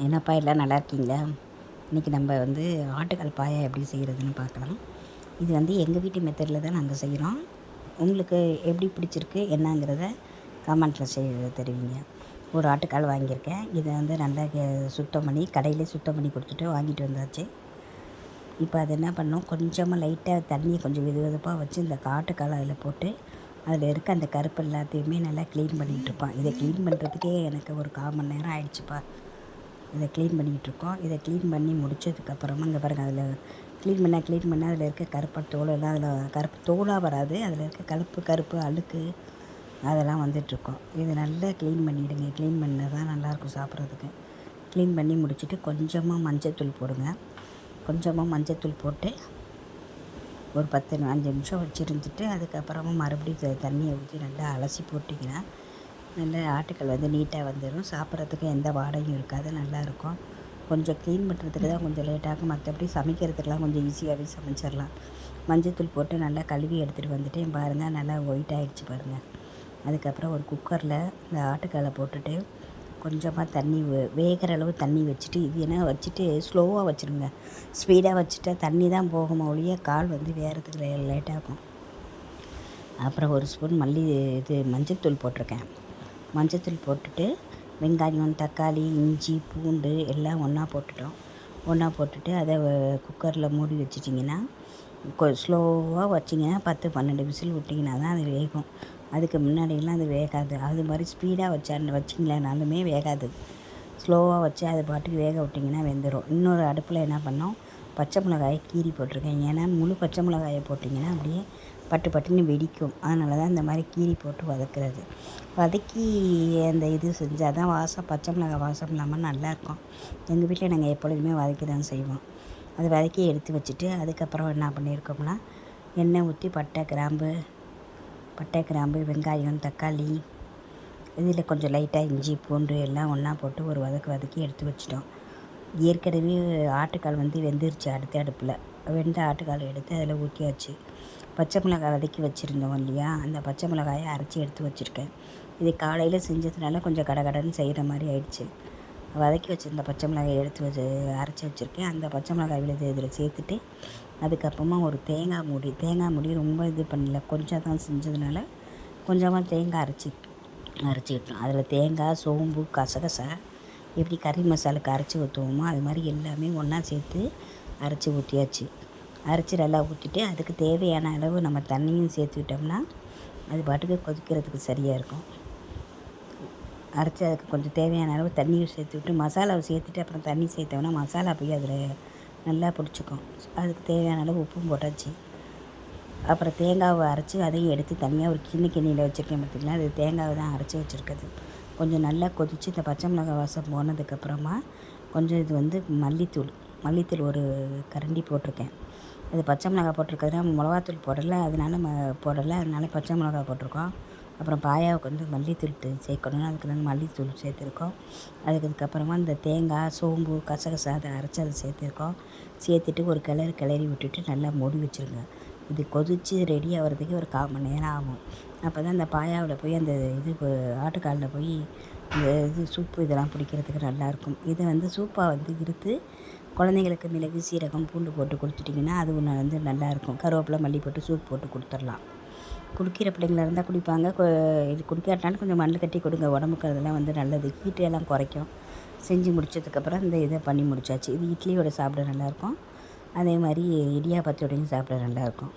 என்னப்பா எல்லாம் நல்லா இருக்கீங்களா? இன்றைக்கி நம்ம ஆட்டுக்கால் பாயா எப்படி செய்கிறதுன்னு பார்க்கலாம். இது எங்கள் வீட்டு மெத்தடில் தான் நாங்கள் செய்கிறோம். உங்களுக்கு எப்படி பிடிச்சிருக்கு என்னங்கிறத கமெண்ட்டில் தெரிவிங்க. ஒரு ஆட்டுக்கால் வாங்கியிருக்கேன். இதை நல்லா சுத்தம் பண்ணி கடையிலே சுத்தம் பண்ணி கொடுத்துட்டு வாங்கிட்டு வந்தாச்சு. இப்போ அது என்ன பண்ணோம், கொஞ்சமாக லைட்டாக தண்ணியை கொஞ்சம் வெதுவெதுப்பாக வச்சு இந்த ஆட்டுக்கால் அதில் போட்டு அதில் இருக்க அந்த கருப்பு எல்லாத்தையுமே நல்லா க்ளீன் பண்ணிகிட்ருப்போம். இதை க்ளீன் பண்ணுறதுக்கே எனக்கு ஒரு 1/4 மணி நேரம் ஆயிடுச்சுப்பா. இதை க்ளீன் பண்ணிக்கிட்டுருக்கோம். இதை க்ளீன் பண்ணி முடித்ததுக்கப்புறமா இங்கே பாருங்கள், அதில் க்ளீன் பண்ண அதில் இருக்க கருப்பு தோலெல்லாம் அதில் கருப்பு தோலாக வராது, அதில் இருக்க கருப்பு அழுக்கு அதெல்லாம் வந்துட்டுருக்கோம். இது நல்லா க்ளீன் பண்ணிவிடுங்க. க்ளீன் பண்ணால் தான் நல்லாயிருக்கும் சாப்பிட்றதுக்கு. க்ளீன் பண்ணி முடிச்சுட்டு கொஞ்சமாக மஞ்சத்தூள் போடுங்க. கொஞ்சமாக மஞ்சத்தூள் போட்டு ஒரு 5 நிமிஷம் வச்சுருந்துட்டு அதுக்கப்புறமா மறுபடியும் தண்ணியை ஊற்றி நல்லா அலசி போட்டிங்கன்னா நல்ல ஆட்டுக்கால் நீட்டாக வந்துடும். சாப்பிட்றதுக்கு எந்த வாடையும் இருக்காது, நல்லாயிருக்கும். கொஞ்சம் க்ளீன் பண்ணுறதுக்கு தான் கொஞ்சம் லேட்டாகும், மற்றபடி சமைக்கிறதுக்கெலாம் கொஞ்சம் ஈஸியாகவே சமைச்சிடலாம். மஞ்சத்தூள் போட்டு நல்லா கழுவி எடுத்துகிட்டு வந்துட்டு பாருங்கள், நல்லா ஒயிட் ஆகிடுச்சு பாருங்கள். அதுக்கப்புறம் ஒரு குக்கரில் இந்த ஆட்டுக்காலை போட்டுட்டு கொஞ்சமாக தண்ணி வேகிற அளவு தண்ணி வச்சுட்டு இது என்ன வச்சுட்டு ஸ்லோவாக வச்சுருங்க. ஸ்பீடாக வச்சுட்டா தண்ணி தான் போகும் ஒழிய கால் வேகிறதுக்கு லேட்டாகும். அப்புறம் ஒரு ஸ்பூன் மஞ்சத்தூள் போட்டிருக்கேன். மஞ்சத்தூள் போட்டுட்டு வெங்காயம், தக்காளி, இஞ்சி, பூண்டு எல்லாம் ஒன்றா போட்டுட்டு அதை குக்கரில் மூடி வச்சிட்டிங்கன்னா ஸ்லோவாக வச்சிங்கன்னா 10-12 விசில் விட்டிங்கன்னா தான் அது வேகும். அதுக்கு முன்னாடியெல்லாம் அது வேகாது. அது மாதிரி ஸ்பீடாக வச்சிங்களேனாலுமே வேகாது. ஸ்லோவாக வச்சு அது பாட்டுக்கு வேக விட்டிங்கன்னா வெந்துடும். இன்னொரு அடுப்பில் என்ன பண்ணோம், பச்சை மிளகாயை கீறி போட்டிருக்கேன். ஏன்னா முழு பச்சை மிளகாயை போட்டிங்கன்னா அப்படியே பட்டுன்னு வெடிக்கும். அதனால தான் இந்த மாதிரி கீறி போட்டு வதக்குறது. வதக்கி அந்த இது செஞ்சால் தான் பச்சை மிளகாய் வாசம் இல்லாமல் நல்லாயிருக்கும். எங்கள் வீட்டில் நாங்கள் எப்பொழுதுமே வதக்கி தான் செய்வோம். அதை வதக்கி எடுத்து வச்சுட்டு அதுக்கப்புறம் என்ன பண்ணியிருக்கோம்னா எண்ணெய் ஊற்றி பட்டை, கிராம்பு, வெங்காயம், தக்காளி, இதில் கொஞ்சம் லைட்டாக இஞ்சி, பூண்டு எல்லாம் ஒன்றா போட்டு ஒரு வதக்கி எடுத்து வச்சிட்டோம். ஏற்கனவே ஆட்டுக்கால் வெந்துருச்சு. அடுத்த அடுப்பில் வெந்த ஆட்டுக்கால் எடுத்து அதில் ஊற்றியாச்சு. பச்சை மிளகாய் வதக்கி வச்சுருந்தோம் இல்லையா, அந்த பச்சை மிளகாயை அரைச்சி எடுத்து வச்சுருக்கேன். இது காலையில் செஞ்சதுனால கொஞ்சம் கடகடன்னு செய்கிற மாதிரி ஆயிடுச்சு. வதக்கி வச்சுருந்த பச்சை மிளகாயை எடுத்து அரைச்சி வச்சுருக்கேன். அந்த பச்சை மிளகாய் இதில் சேர்த்துட்டு அதுக்கப்புறமா ஒரு தேங்காய் மூடி ரொம்ப இது பண்ணல, கொஞ்சம் தான் செஞ்சதுனால கொஞ்சமாக தேங்காய் அரைச்சிக்கிட்டோம். அதில் தேங்காய், சோம்பு, கசகசா எப்படி கறி மசாலுக்கு அரைச்சி ஊற்றுவோமோ அது மாதிரி எல்லாமே ஒன்றா சேர்த்து அரைச்சி ஊற்றியாச்சு. அரைச்சி நல்லா ஊற்றிட்டு அதுக்கு தேவையான அளவு நம்ம தண்ணியும் சேர்த்துக்கிட்டோம்னா அது பாட்டுக்கு கொதிக்கிறதுக்கு சரியாக இருக்கும். அரைச்சி அதுக்கு கொஞ்சம் தேவையான அளவு தண்ணியும் சேர்த்துவிட்டு மசாலாவை சேர்த்துட்டு அப்புறம் தண்ணி சேர்த்தோம்னா மசாலா போய் அதில் நல்லா பிடிச்சிக்கும். அதுக்கு தேவையான அளவு உப்பும் போட்டாச்சு. அப்புறம் தேங்காவை அரைச்சி அதையும் எடுத்து தனியாக ஒரு கிண்ணியில் வச்சுருக்கேன். பார்த்திங்களா, அது தேங்காவை தான் அரைச்சி வச்சுருக்குது. கொஞ்சம் நல்லா கொதித்து இந்த பச்சை மிளகாய் வாசம் போனதுக்கப்புறமா கொஞ்சம் இது மல்லித்தூள் ஒரு கரண்டி போட்டிருக்கேன். அது பச்சை மிளகாய் போட்டிருக்கிறதுனா மிளகாத்தூள் போடலை, அதனால பச்சை மிளகாய் போட்டிருக்கோம். அப்புறம் பாயாவுக்கு மல்லித்தூள் சேர்க்கணும்னு அதுக்கு மல்லித்தூள் சேர்த்துருக்கோம். அதுக்கப்புறமா இந்த தேங்காய், சோம்பு, கசகசா அதை அரைச்சி அதை சேர்த்துட்டு ஒரு கிளறி விட்டுட்டு நல்லா மூடி வச்சுருங்க. இது கொதித்து ரெடி ஆகிறதுக்கு ஒரு 1/4 மணி நேரம் ஆகும். அப்போ தான் அந்த பாயாவில் போய் அந்த ஆட்டுக்காலில் போய் இந்த சூப்பு இதெல்லாம் பிடிக்கிறதுக்கு நல்லாயிருக்கும். இதை சூப்பாக இருத்து குழந்தைங்களுக்கு மிளகு, சீரகம், பூண்டு போட்டு கொடுத்துட்டிங்கன்னா அது ஒன்று நல்லாயிருக்கும். கருவேப்பிலை, மல்லி போட்டு சூப் போட்டு கொடுத்துடலாம். குடிக்கிற பிள்ளைங்களா இருந்தால் குடிப்பாங்க. இது குடிக்காட்டாலும் கொஞ்சம் மண் கட்டி கொடுங்க. உடம்புக்கு அதெல்லாம் நல்லது, ஹீட்டையெல்லாம் குறைக்கும். செஞ்சு முடித்ததுக்கப்புறம் இந்த இதை பண்ணி முடிச்சாச்சு. இது இட்லியோட சாப்பிட நல்லாயிருக்கும். அதே மாதிரி இடியாப்பத்தோடையும் சாப்பிட நல்லாயிருக்கும்.